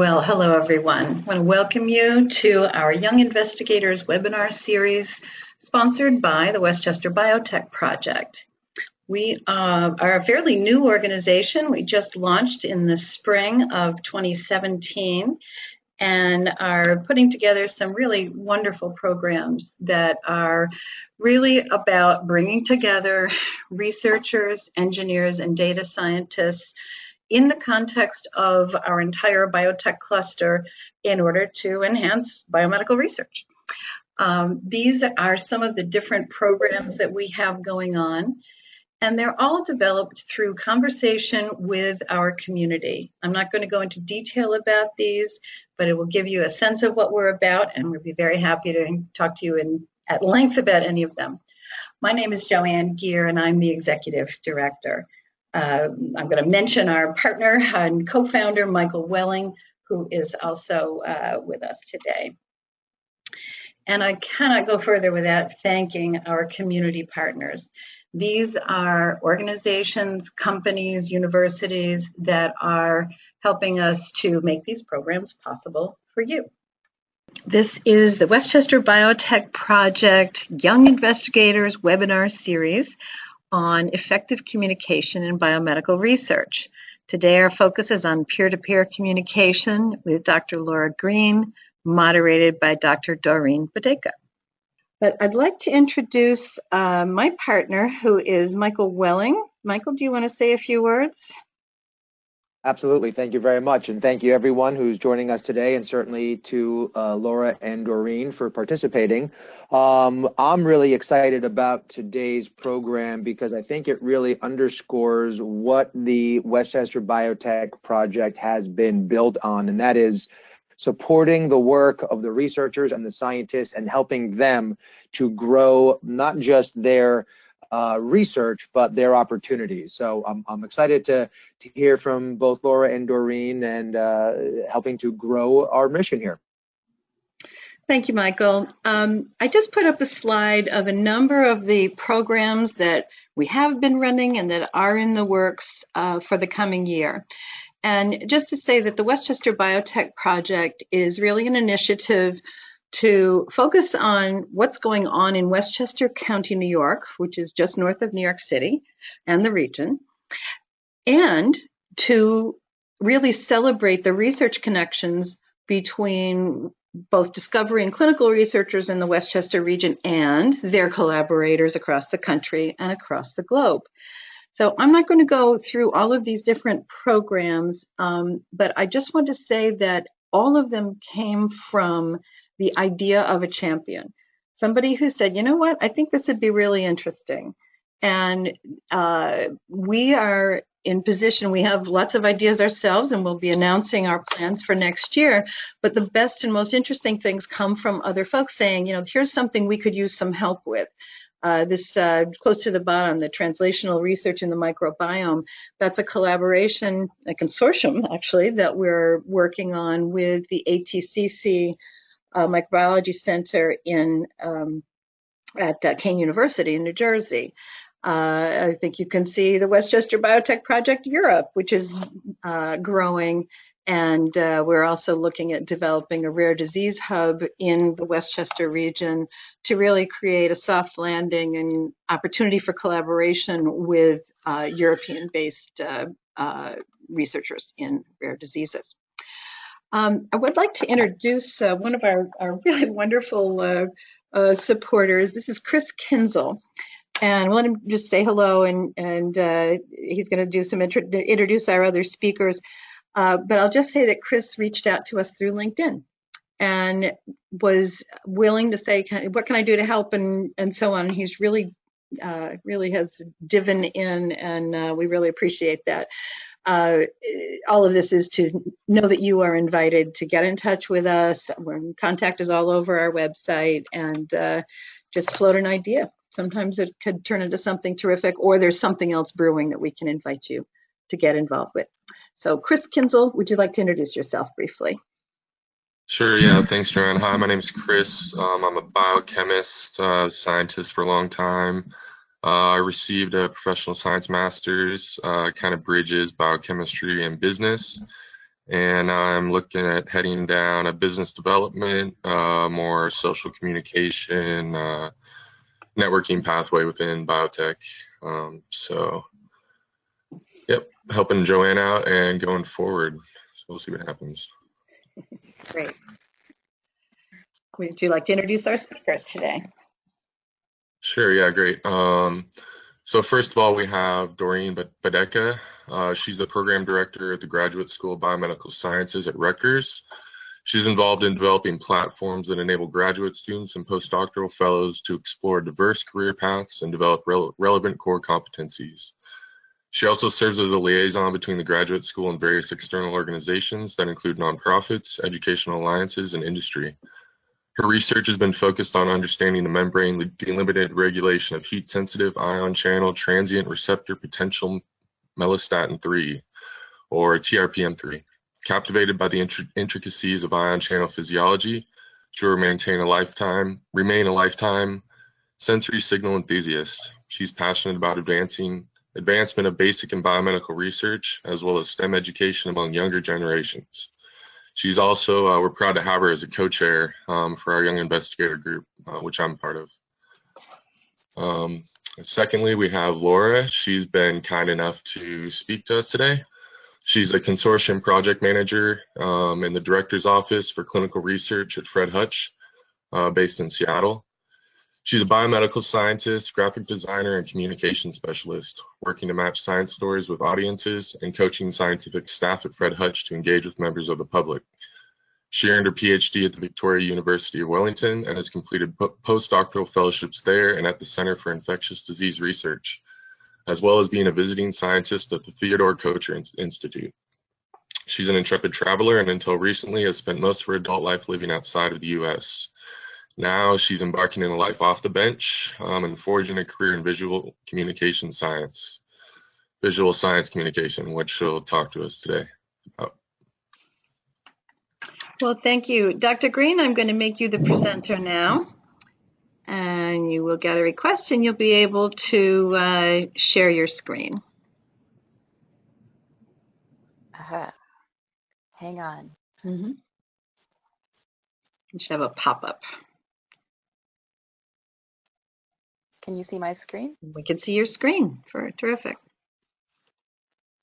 Well, hello everyone. I want to welcome you to our Young Investigators webinar series sponsored by the Westchester Biotech Project. We are a fairly new organization. We just launched in the spring of 2017 and are putting together some really wonderful programs that are really about bringing together researchers, engineers, and data scientists in the context of our entire biotech cluster in order to enhance biomedical research. These are some of the different programs that we have going on, and they're all developed through conversation with our community. I'm not going to go into detail about these, but it will give you a sense of what we're about, and we'll be very happy to talk to you at length about any of them. My name is Joanne Geer, and I'm the Executive Director. I'm going to mention our partner and co-founder, Michael Welling, who is also with us today. And I cannot go further without thanking our community partners. These are organizations, companies, universities that are helping us to make these programs possible for you. This is the Westchester Biotech Project Young Investigators webinar series on effective communication in biomedical research. Today our focus is on peer-to-peer communication with Dr. Laura Green, moderated by Dr. Doreen Badheka. But I'd like to introduce my partner, who is Michael Welling. Michael, do you want to say a few words? Absolutely. Thank you very much. And thank you everyone who's joining us today, and certainly to Laura and Doreen for participating. I'm really excited about today's program because I think it really underscores what the Westchester Biotech Project has been built on, and that is supporting the work of the researchers and the scientists and helping them to grow not just their research, but their opportunities. So I'm excited to hear from both Laura and Doreen and helping to grow our mission here. Thank you, Michael. I just put up a slide of a number of the programs that we have been running and that are in the works for the coming year. And just to say that the Westchester Biotech Project is really an initiative to focus on what's going on in Westchester County, New York, which is just north of New York City and the region, and to really celebrate the research connections between both discovery and clinical researchers in the Westchester region and their collaborators across the country and across the globe. So I'm not going to go through all of these different programs, but I just want to say that all of them came from the idea of a champion, somebody who said, you know what, I think this would be really interesting. And we are in position, we have lots of ideas ourselves, and we'll be announcing our plans for next year. But the best and most interesting things come from other folks saying, you know, here's something we could use some help with. This close to the bottom, the translational research in the microbiome, that's a collaboration, a consortium actually, that we're working on with the ATCC Microbiology Center at Kane University in New Jersey. I think you can see the Westchester Biotech Project Europe, which is growing, and we're also looking at developing a rare disease hub in the Westchester region to really create a soft landing and opportunity for collaboration with European-based researchers in rare diseases. I would like to introduce one of our really wonderful supporters. This is Chris Kenzel. And let him just say hello, and he's going to do some introduce our other speakers. But I'll just say that Chris reached out to us through LinkedIn and was willing to say, what can I do to help, and so on. He's really has divin in, and we really appreciate that. All of this is to know that you are invited to get in touch with us. Contact is all over our website, and just float an idea. Sometimes it could turn into something terrific, or there's something else brewing that we can invite you to get involved with. So Chris Kenzel, would you like to introduce yourself briefly? Sure, yeah, thanks, Joanne. Hi, my name is Chris. I'm a biochemist, scientist for a long time. I received a professional science master's, kind of bridges biochemistry and business. and I'm looking at heading down a business development, more social communication, networking pathway within biotech. So, yep, helping Joanne out and going forward. So we'll see what happens. Great. Would you like to introduce our speakers today? Sure, yeah, great. So first of all, we have Doreen Badheka. She's the program director at the Graduate School of Biomedical Sciences at Rutgers. She's involved in developing platforms that enable graduate students and postdoctoral fellows to explore diverse career paths and develop relevant core competencies. She also serves as a liaison between the graduate school and various external organizations that include nonprofits, educational alliances, and industry. Her research has been focused on understanding the membrane delimited regulation of heat-sensitive ion channel transient receptor potential melanostatin 3, or TRPM3. Captivated by the intricacies of ion channel physiology, she will remain a lifetime sensory signal enthusiast. She's passionate about advancement of basic and biomedical research, as well as STEM education among younger generations. She's also, we're proud to have her as a co-chair for our young investigator group, which I'm part of. Secondly, we have Laura. She's been kind enough to speak to us today. She's a consortium project manager in the director's office for clinical research at Fred Hutch, based in Seattle. She's a biomedical scientist, graphic designer, and communication specialist, working to match science stories with audiences and coaching scientific staff at Fred Hutch to engage with members of the public. She earned her Ph.D. at the Victoria University of Wellington and has completed postdoctoral fellowships there and at the Center for Infectious Disease Research, as well as being a visiting scientist at the Theodore Kocher Institute. She's an intrepid traveler and until recently has spent most of her adult life living outside of the U.S. Now she's embarking on a life off the bench and forging a career in visual science communication, which she'll talk to us today about. Well, thank you. Dr. Green, I'm going to make you the presenter now. And you will get a request and you'll be able to share your screen. Hang on. Mm-hmm. You should have a pop-up. Can you see my screen? We can see your screen. Terrific.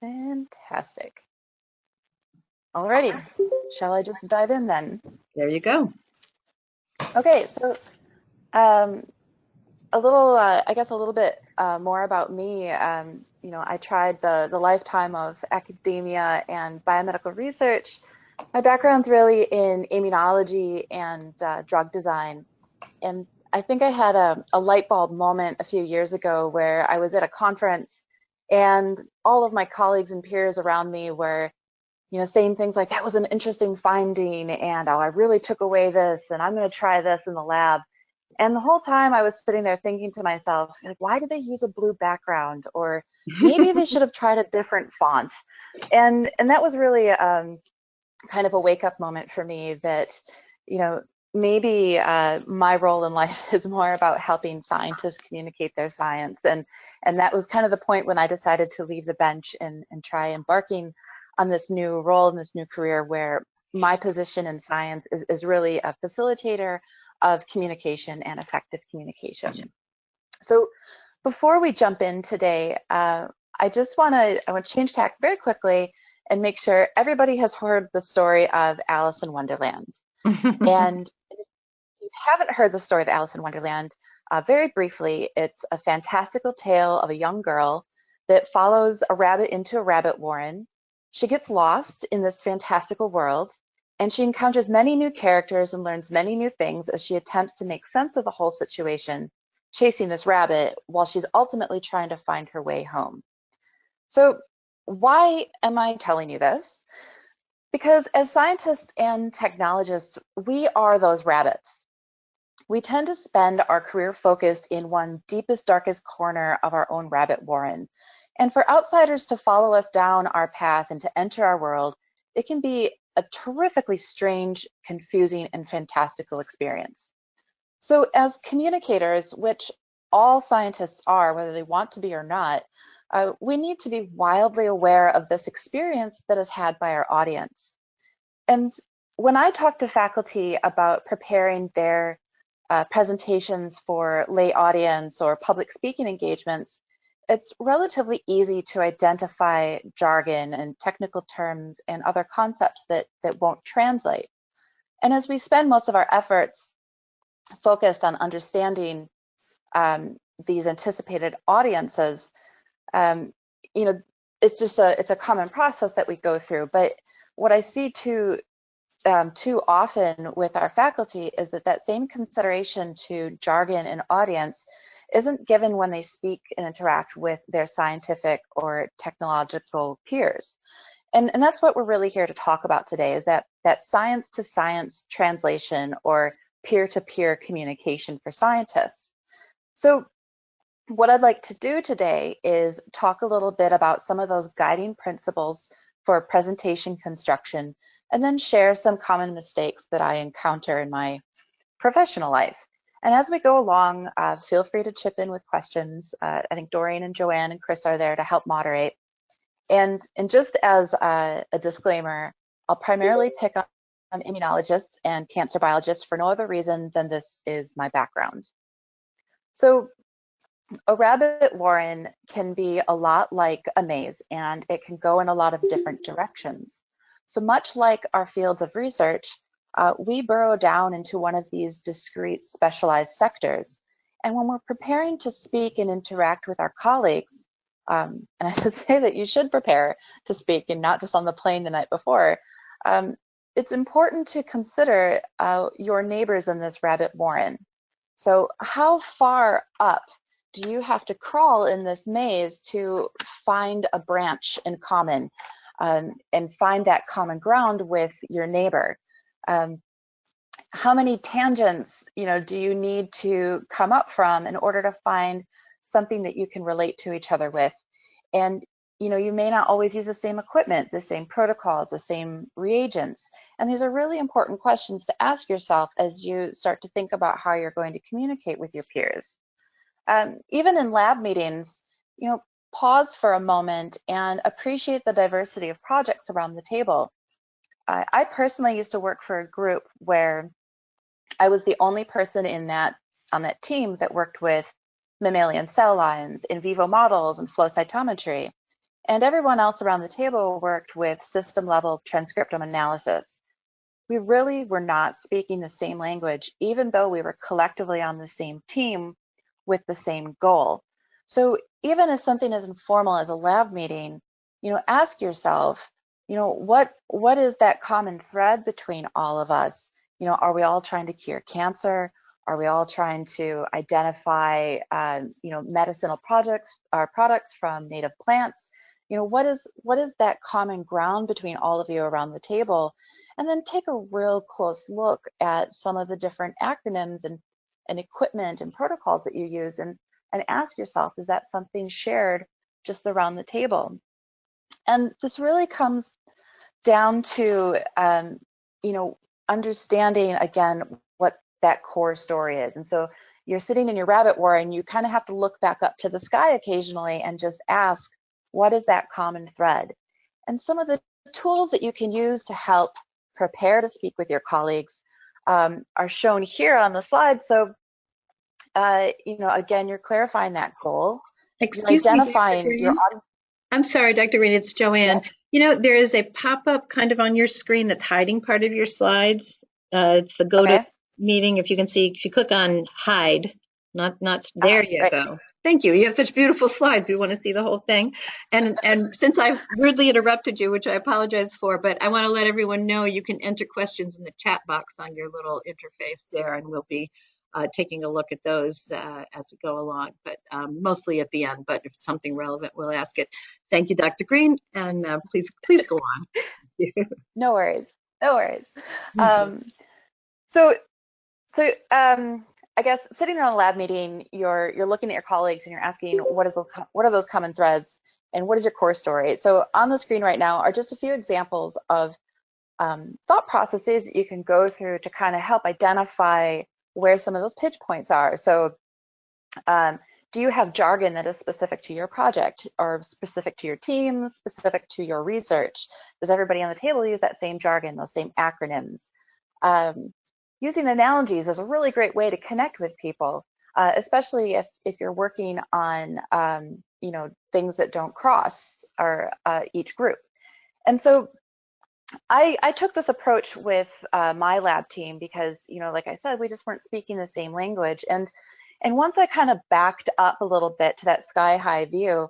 Fantastic. Alrighty, shall I just dive in then? There you go. Okay, so a little bit more about me. I tried the lifetime of academia and biomedical research. My background's really in immunology and drug design. And I think I had a light bulb moment a few years ago where I was at a conference and all of my colleagues and peers around me were, saying things like, that was an interesting finding, and I really took away this, and I'm going to try this in the lab. And the whole time I was sitting there thinking to myself, like, why did they use a blue background? Or maybe they should have tried a different font. And that was really kind of a wake-up moment for me that, maybe my role in life is more about helping scientists communicate their science. And that was kind of the point when I decided to leave the bench and try embarking on this new role and this new career where my position in science is really a facilitator of communication and effective communication. So before we jump in today, I want to change tack very quickly and make sure everybody has heard the story of Alice in Wonderland. And if you haven't heard the story of Alice in Wonderland, very briefly, it's a fantastical tale of a young girl that follows a rabbit into a rabbit warren. She gets lost in this fantastical world, and she encounters many new characters and learns many new things as she attempts to make sense of the whole situation, chasing this rabbit while she's ultimately trying to find her way home. So why am I telling you this? Because as scientists and technologists, we are those rabbits. We tend to spend our career focused in one deepest, darkest corner of our own rabbit warren. And for outsiders to follow us down our path and to enter our world, it can be a terrifically strange, confusing, and fantastical experience. So as communicators, which all scientists are, whether they want to be or not, we need to be wildly aware of this experience that is had by our audience. And when I talk to faculty about preparing their presentations for lay audience or public speaking engagements, it's relatively easy to identify jargon and technical terms and other concepts that won't translate. And as we spend most of our efforts focused on understanding these anticipated audiences, you know, it's a common process that we go through. But what I see too often with our faculty is that same consideration to jargon and audience isn't given when they speak and interact with their scientific or technological peers. And that's what we're really here to talk about today, is that science to science translation or peer-to-peer communication for scientists. So what I'd like to do today is talk a little bit about some of those guiding principles for presentation construction, and then share some common mistakes that I encounter in my professional life. And as we go along, feel free to chip in with questions. I think Doreen and Joanne and Chris are there to help moderate. And just as a disclaimer, I'll primarily pick on immunologists and cancer biologists for no other reason than this is my background. So a rabbit warren can be a lot like a maze, and it can go in a lot of different directions. So much like our fields of research, we burrow down into one of these discrete specialized sectors. And when we're preparing to speak and interact with our colleagues, and I should say that you should prepare to speak and not just on the plane the night before, it's important to consider your neighbors in this rabbit warren. So how far up do you have to crawl in this maze to find a branch in common and find that common ground with your neighbor? How many tangents, do you need to come up from in order to find something that you can relate to each other with? And you may not always use the same equipment, the same protocols, the same reagents. And these are really important questions to ask yourself as you start to think about how you're going to communicate with your peers. Even in lab meetings, pause for a moment and appreciate the diversity of projects around the table. I personally used to work for a group where I was the only person on that team that worked with mammalian cell lines, in vivo models, and flow cytometry. And everyone else around the table worked with system-level transcriptome analysis. We really were not speaking the same language, even though we were collectively on the same team with the same goal. So even as something as informal as a lab meeting, ask yourself, what is that common thread between all of us? Are we all trying to cure cancer? Are we all trying to identify, medicinal products from native plants? What is that common ground between all of you around the table? And then take a real close look at some of the different acronyms and equipment and protocols that you use, and ask yourself, is that something shared just around the table? And this really comes down to, understanding, again, what that core story is. And so you're sitting in your rabbit warren, you kind of have to look back up to the sky occasionally and just ask, what is that common thread? And some of the tools that you can use to help prepare to speak with your colleagues are shown here on the slide. So, again, you're clarifying that goal. Excuse you're identifying me, your audience. I'm sorry, Dr. Green, it's Joanne. Yeah. There is a pop-up kind of on your screen that's hiding part of your slides. It's the go to meeting. If you can see, if you click on hide, not there you right. go. Thank you. You have such beautiful slides. We want to see the whole thing. And since I rudely interrupted you, which I apologize for, but I want to let everyone know you can enter questions in the chat box on your little interface there, and we'll be taking a look at those as we go along, but mostly at the end. But if it's something relevant, we'll ask it. Thank you, Dr. Green, and please go on. No worries. Mm-hmm. So I guess sitting in a lab meeting, you're looking at your colleagues and you're asking, what are those common threads, and what is your core story? So on the screen right now are just a few examples of thought processes that you can go through to kind of help identify where some of those pitch points are. So do you have jargon that is specific to your project or specific to your team, specific to your research? Does everybody on the table use that same jargon, those same acronyms? Using analogies is a really great way to connect with people, especially if you're working on you know, things that don't cross or each group. And so I took this approach with my lab team because, you know, like I said, we just weren't speaking the same language. And once I kind of backed up a little bit to that sky-high view,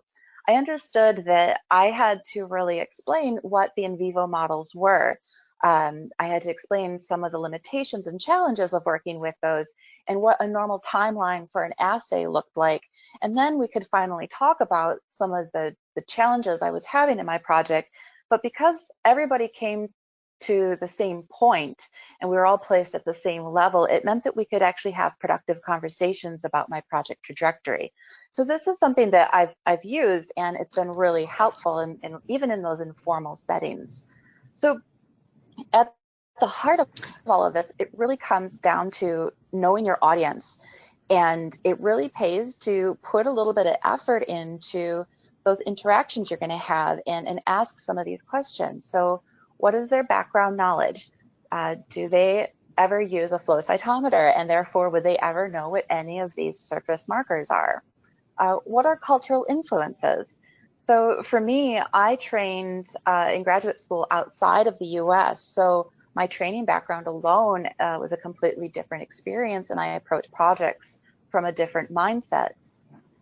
I understood that I had to really explain what the in vivo models were. I had to explain some of the limitations and challenges of working with those and what a normal timeline for an assay looked like. And then we could finally talk about some of the challenges I was having in my project. But because everybody came to the same point and we were all placed at the same level, it meant that we could actually have productive conversations about my project trajectory. So this is something that I've used, and it's been really helpful and even in those informal settings. So at the heart of all of this, it really comes down to knowing your audience, and it really pays to put a little bit of effort into those interactions you're going to have and ask some of these questions. So what is their background knowledge? Do they ever use a flow cytometer, and therefore would they ever know what any of these surface markers are? What are cultural influences? So for me, I trained in graduate school outside of the US, so my training background alone was a completely different experience, and I approach projects from a different mindset.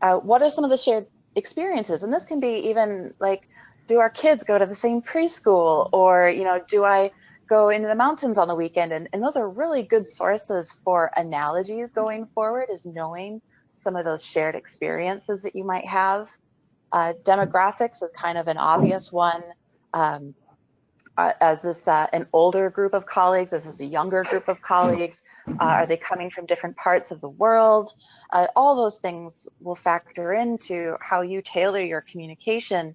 What are some of the shared experiences? And this can be even like, do our kids go to the same preschool, or, you know, do I go into the mountains on the weekend? And those are really good sources for analogies going forward, is knowing some of those shared experiences that you might have. Demographics is kind of an obvious one. As this an older group of colleagues? Is this a younger group of colleagues? Are they coming from different parts of the world? All those things will factor into how you tailor your communication.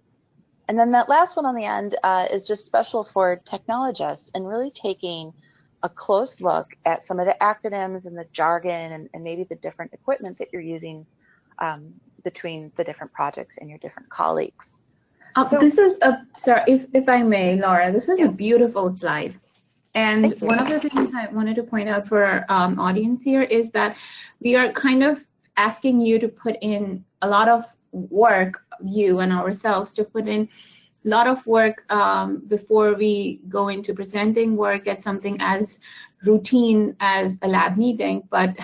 And then that last one on the end is just special for technologists, and really taking a close look at some of the acronyms and the jargon and maybe the different equipment that you're using between the different projects and your different colleagues. So, this is sorry, if I may, Laura, this is a beautiful slide. And one of the things I wanted to point out for our audience here is that we are kind of asking you to put in a lot of work, you and ourselves, to put in a lot of work before we go into presenting work at something as routine as a lab meeting. But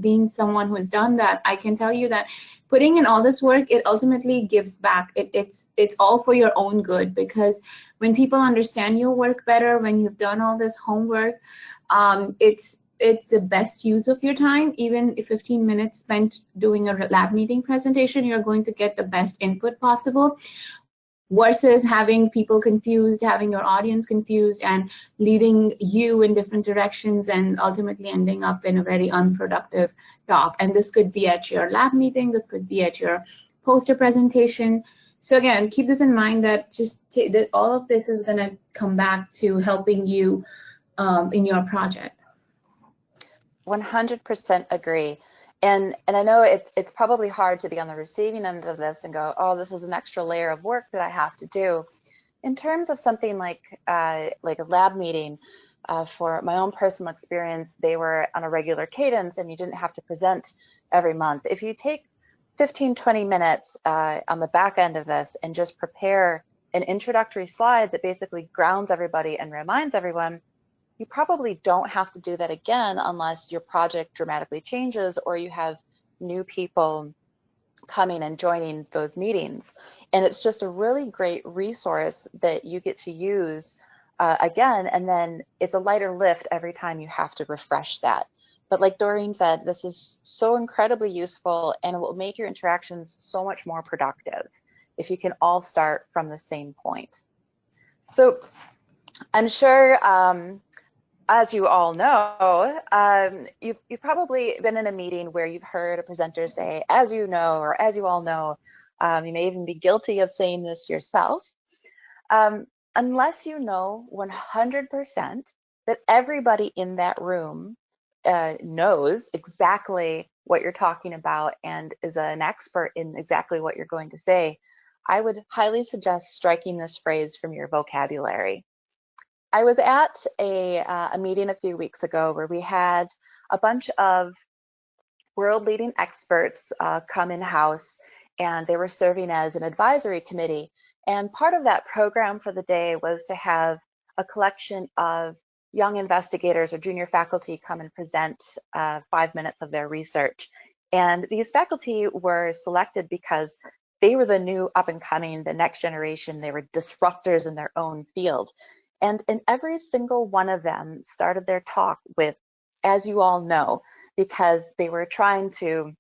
being someone who has done that, I can tell you that putting in all this work, it ultimately gives back. It's all for your own good, because when people understand your work better, when you've done all this homework, it's the best use of your time. Even if 15 minutes spent doing a lab meeting presentation, you're going to get the best input possible, versus having people confused, having your audience confused, and leading you in different directions, and ultimately ending up in a very unproductive talk. And this could be at your lab meeting, this could be at your poster presentation. So again, keep this in mind, that that all of this is going to come back to helping you in your project. 100% agree. And I know it's probably hard to be on the receiving end of this and go, oh, this is an extra layer of work that I have to do. In terms of something like a lab meeting, for my own personal experience, they were on a regular cadence and you didn't have to present every month. If you take 15, 20 minutes on the back end of this and just prepare an introductory slide that basically grounds everybody and reminds everyone, you probably don't have to do that again unless your project dramatically changes or you have new people coming and joining those meetings. And it's just a really great resource that you get to use again, and then it's a lighter lift every time you have to refresh that. But like Doreen said, this is so incredibly useful, and it will make your interactions so much more productive if you can all start from the same point. So I'm sure, as you all know, you've probably been in a meeting where you've heard a presenter say, as you know, or as you all know. You may even be guilty of saying this yourself. Unless you know 100% that everybody in that room knows exactly what you're talking about and is an expert in exactly what you're going to say, I would highly suggest striking this phrase from your vocabulary. I was at a meeting a few weeks ago where we had a bunch of world-leading experts come in-house, and they were serving as an advisory committee. And part of that program for the day was to have a collection of young investigators or junior faculty come and present 5 minutes of their research. And these faculty were selected because they were the new up and coming, the next generation. They were disruptors in their own field. And every single one of them started their talk with, as you all know, because they were trying to,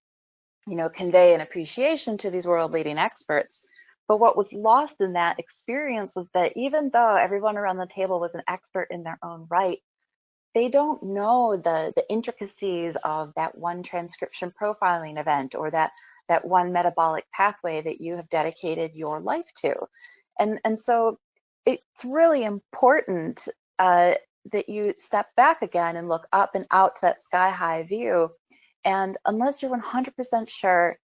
convey an appreciation to these world-leading experts. But what was lost in that experience was that even though everyone around the table was an expert in their own right, they don't know the intricacies of that one transcription profiling event or that one metabolic pathway that you have dedicated your life to. And so it's really important that you step back again and look up and out to that sky-high view. And unless you're 100% sure,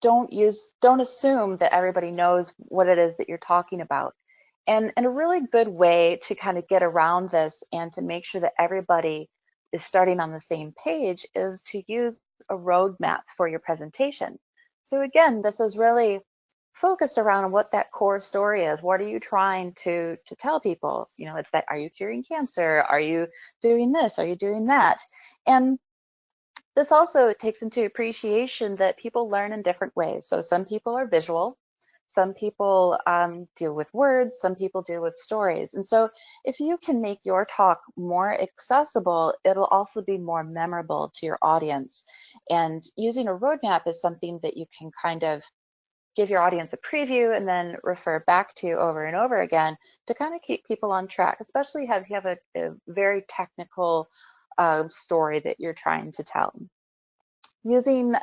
don't assume that everybody knows what it is that you're talking about. And a really good way to kind of get around this and to make sure that everybody is starting on the same page is to use a roadmap for your presentation. So again, this is really focused around what that core story is. What are you trying to tell people? It's that, are you curing cancer? Are you doing this? Are you doing that? And this also takes into appreciation that people learn in different ways. So some people are visual, some people deal with words, some people deal with stories. And so if you can make your talk more accessible, it'll also be more memorable to your audience. And using a roadmap is something that you can kind of give your audience a preview and then refer back to over and over again to kind of keep people on track, especially if you have a very technical story that you're trying to tell. Using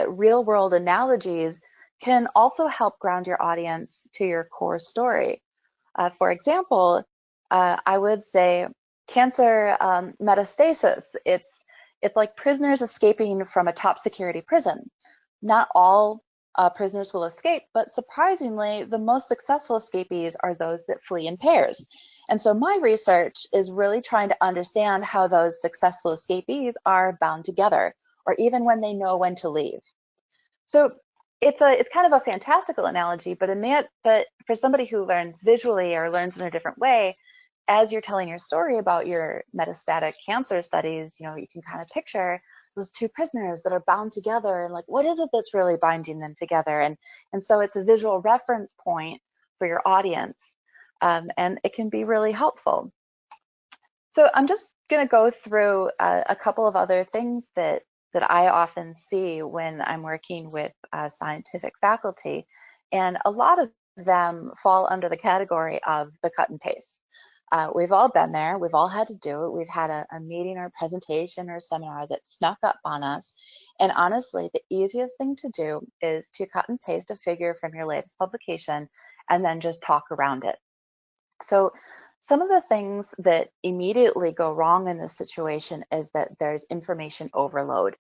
real world analogies can also help ground your audience to your core story. For example, I would say cancer metastasis. It's like prisoners escaping from a top security prison. Not all prisoners will escape, but surprisingly, the most successful escapees are those that flee in pairs. And so my research is really trying to understand how those successful escapees are bound together, or even when they know when to leave. So it's kind of a fantastical analogy, but for somebody who learns visually or learns in a different way, as you're telling your story about your metastatic cancer studies, you can kind of picture those two prisoners that are bound together and like, what is it that's really binding them together? And so it's a visual reference point for your audience, and it can be really helpful. So I'm just going to go through a couple of other things that I often see when I'm working with scientific faculty, and a lot of them fall under the category of the cut and paste. We've all been there. We've all had to do it. We've had a meeting or a presentation or a seminar that snuck up on us. And honestly, the easiest thing to do is to cut and paste a figure from your latest publication and then just talk around it. So some of the things that immediately go wrong in this situation is that there's information overload.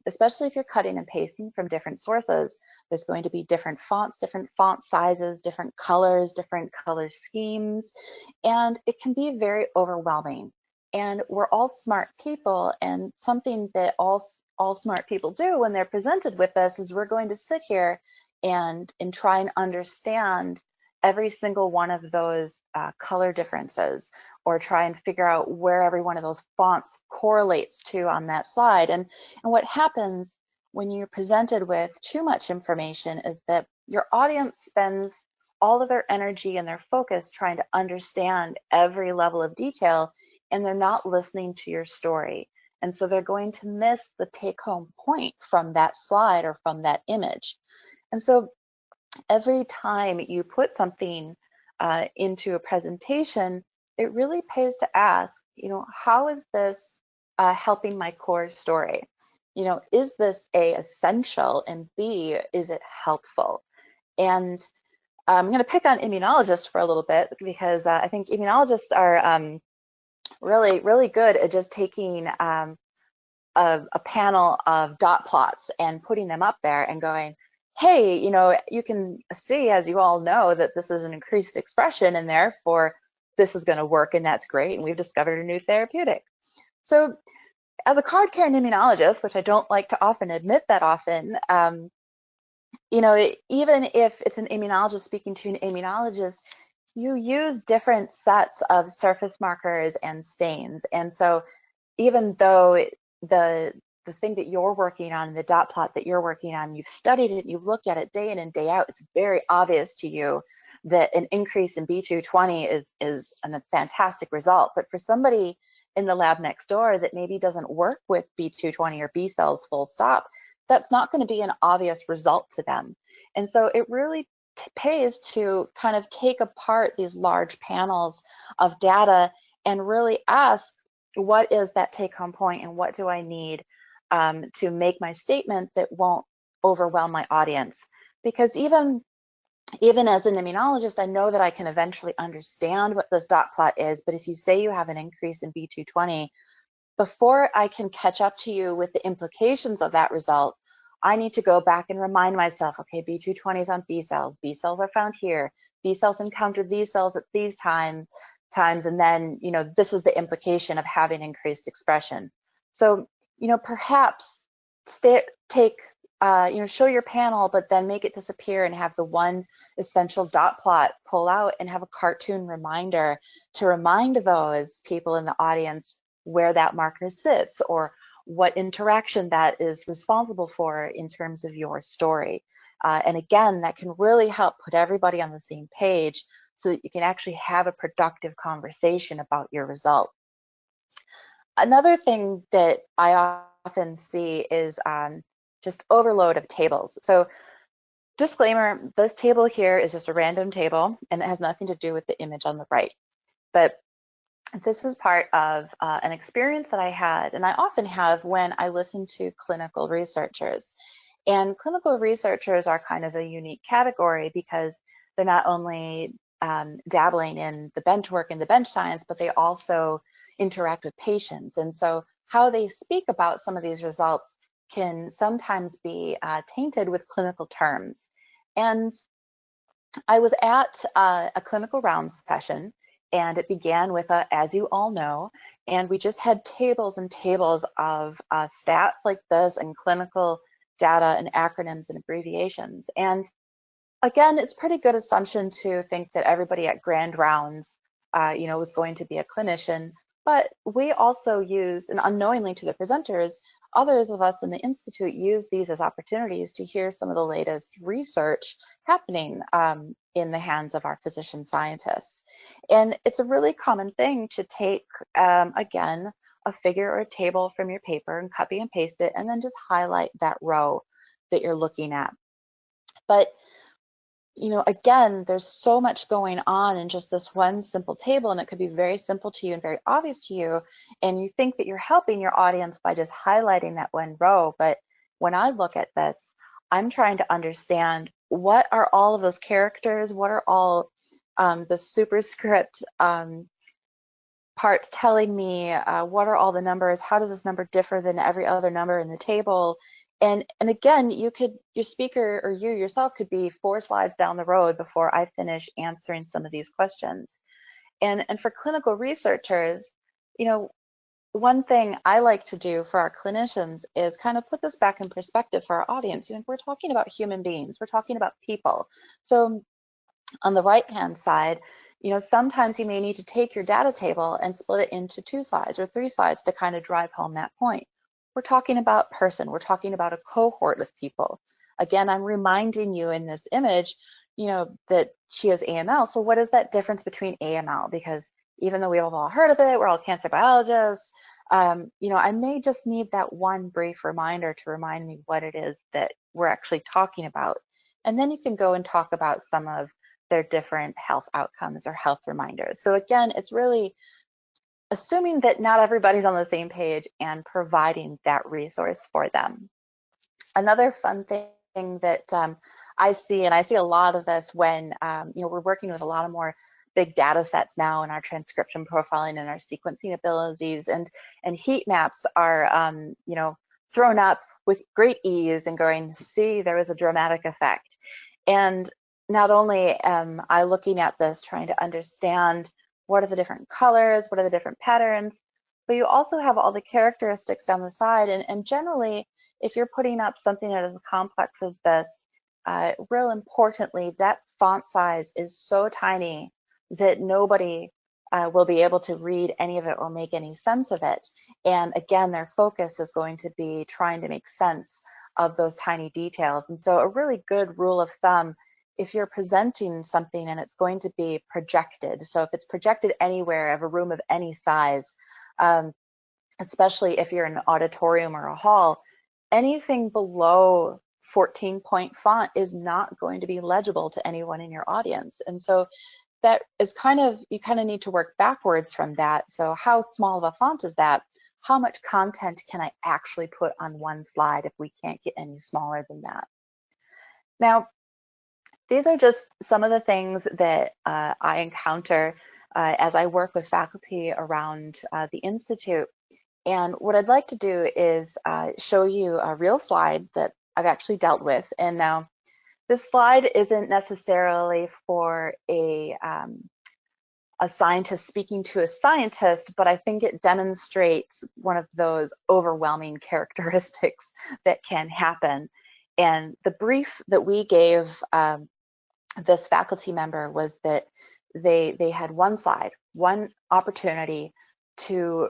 Especially if you're cutting and pasting from different sources, there's going to be different fonts, different font sizes, different colors, different color schemes, and it can be very overwhelming. And we're all smart people, and something that all smart people do when they're presented with this is we're going to sit here and try and understand every single one of those color differences, or try and figure out where every one of those fonts correlates to on that slide. And what happens when you're presented with too much information is that your audience spends all of their energy and their focus trying to understand every level of detail, and they're not listening to your story. And so they're going to miss the take-home point from that slide or from that image. And so every time you put something into a presentation, it really pays to ask, how is this helping my core story? Is this A, essential, and B, is it helpful? And I'm going to pick on immunologists for a little bit because I think immunologists are really, really good at just taking a panel of dot plots and putting them up there and going, hey, you can see, as you all know, that this is an increased expression, and therefore this is going to work, and that's great, and we've discovered a new therapeutic. So as a card-carrying immunologist, which I don't like to often admit that often, even if it's an immunologist speaking to an immunologist, you use different sets of surface markers and stains. And so even though the thing that you're working on, the dot plot that you're working on, you've studied it, you've looked at it day in and day out, it's very obvious to you that an increase in B220 is a fantastic result. But for somebody in the lab next door that maybe doesn't work with B220 or B cells full stop, that's not going to be an obvious result to them. And so it really pays to kind of take apart these large panels of data and really ask, what is that take-home point, and what do I need to make my statement that won't overwhelm my audience? Because even as an immunologist, I know that I can eventually understand what this dot plot is, but if you say you have an increase in B220, before I can catch up to you with the implications of that result, I need to go back and remind myself, okay, B220 is on B cells. B cells are found here. B cells encounter these cells at these times, and then, this is the implication of having increased expression. So, perhaps show your panel, but then make it disappear and have the one essential dot plot pull out and have a cartoon reminder to remind those people in the audience where that marker sits or what interaction that is responsible for in terms of your story. And again, that can really help put everybody on the same page so that you can actually have a productive conversation about your result. Another thing that I often see is just overload of tables. So disclaimer, this table here is just a random table, and it has nothing to do with the image on the right. But this is part of an experience that I had, and I often have when I listen to clinical researchers. And clinical researchers are kind of a unique category because they're not only dabbling in the bench work and the bench science, but they also interact with patients. And so how they speak about some of these results can sometimes be tainted with clinical terms. And I was at a clinical rounds session, and it began with a, as you all know, and we just had tables and tables of stats like this and clinical data and acronyms and abbreviations. And again, it's pretty good assumption to think that everybody at grand rounds, was going to be a clinician, but we also used, and unknowingly to the presenters, others of us in the Institute use these as opportunities to hear some of the latest research happening in the hands of our physician scientists. And it's a really common thing to take, again, a figure or a table from your paper and copy and paste it, and then just highlight that row that you're looking at. But again, there's so much going on in just this one simple table, and it could be very simple to you and very obvious to you, and you think that you're helping your audience by just highlighting that one row. But when I look at this, I'm trying to understand, what are all of those characters? What are all the superscript parts telling me? What are all the numbers? How does this number differ than every other number in the table? And again, your speaker or you yourself could be 4 slides down the road before I finish answering some of these questions. And for clinical researchers, one thing I like to do for our clinicians is kind of put this back in perspective for our audience. We're talking about human beings, we're talking about people. So on the right-hand side, sometimes you may need to take your data table and split it into 2 slides or 3 slides to kind of drive home that point. We're talking about person, we're talking about a cohort of people. Again, I'm reminding you in this image, that she has AML. So what is that difference between AML? Because even though we've all heard of it, we're all cancer biologists, I may just need that one brief reminder to remind me what it is that we're actually talking about. And then you can go and talk about some of their different health outcomes or health reminders. So again, it's really assuming that not everybody's on the same page and providing that resource for them. Another fun thing that I see, and I see a lot of this when we're working with a lot of more big data sets now in our transcription profiling and our sequencing abilities, and heat maps are you know, thrown up with great ease and going, see, there was a dramatic effect. And not only am I looking at this trying to understand what are the different colors, what are the different patterns, but you also have all the characteristics down the side. And generally, if you're putting up something that is as complex as this, real importantly, that font size is so tiny that nobody will be able to read any of it or make any sense of it. And again, their focus is going to be trying to make sense of those tiny details. And so a really good rule of thumb, if you're presenting something and it's going to be projected, so if it's projected anywhere of a room of any size, especially if you're in an auditorium or a hall, anything below 14-point font is not going to be legible to anyone in your audience. And so that is you kind of need to work backwards from that. So how small of a font is that? How much content can I actually put on one slide if we can't get any smaller than that? Now, these are just some of the things that I encounter as I work with faculty around the Institute. And what I'd like to do is show you a real slide that I've actually dealt with. And now this slide isn't necessarily for a scientist speaking to a scientist, but I think it demonstrates one of those overwhelming characteristics that can happen. And the brief that we gave this faculty member was that they had one slide, one opportunity to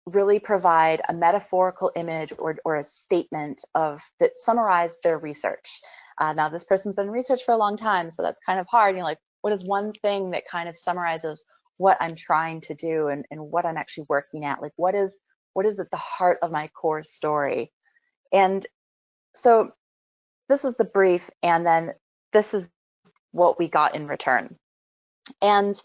really provide a metaphorical image or a statement that summarized their research. Now, this person's been in research for a long time, so that's kind of hard. You know, like, what is one thing that kind of summarizes what I'm trying to do and what I'm actually working at? Like, what is at the heart of my core story? And so this is the brief, and then this is what we got in return. And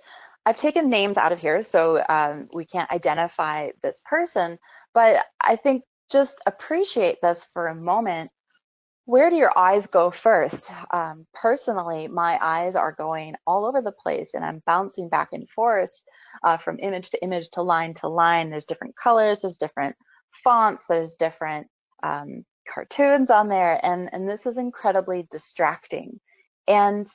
I've taken names out of here, so we can't identify this person, but I think just appreciate this for a moment. Where do your eyes go first? Personally, my eyes are going all over the place, and I'm bouncing back and forth from image to image to line to line. There's different colors, there's different fonts, there's different cartoons on there, and this is incredibly distracting. And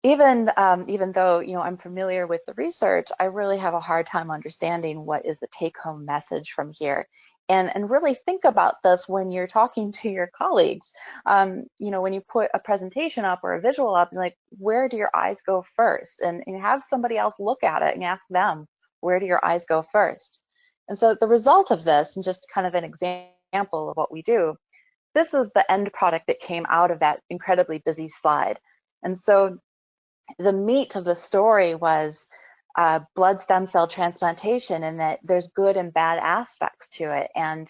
even though, you know, I'm familiar with the research, I really have a hard time understanding what is the take-home message from here. And really think about this when you're talking to your colleagues. You know, when you put a presentation up or a visual up, like, where do your eyes go first? And have somebody else look at it and ask them, where do your eyes go first? And so the result of this, and just kind of an example of what we do, this is the end product that came out of that incredibly busy slide. And so the meat of the story was blood stem cell transplantation, and that there's good and bad aspects to it. And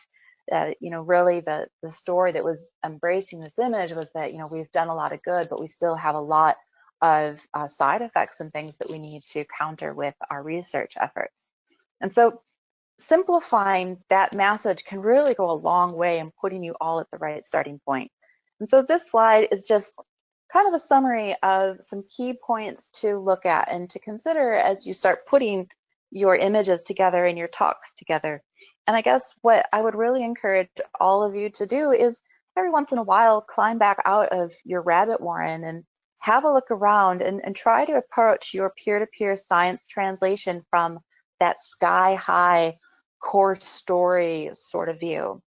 you know, really the story that was embracing this image was that, you know, we've done a lot of good, but we still have a lot of side effects and things that we need to counter with our research efforts. And so simplifying that message can really go a long way in putting you all at the right starting point. And so this slide is just kind of a summary of some key points to look at and to consider as you start putting your images together and your talks together. And I guess what I would really encourage all of you to do is every once in a while climb back out of your rabbit warren and have a look around and try to approach your peer-to-peer science translation from that sky-high core story sort of view.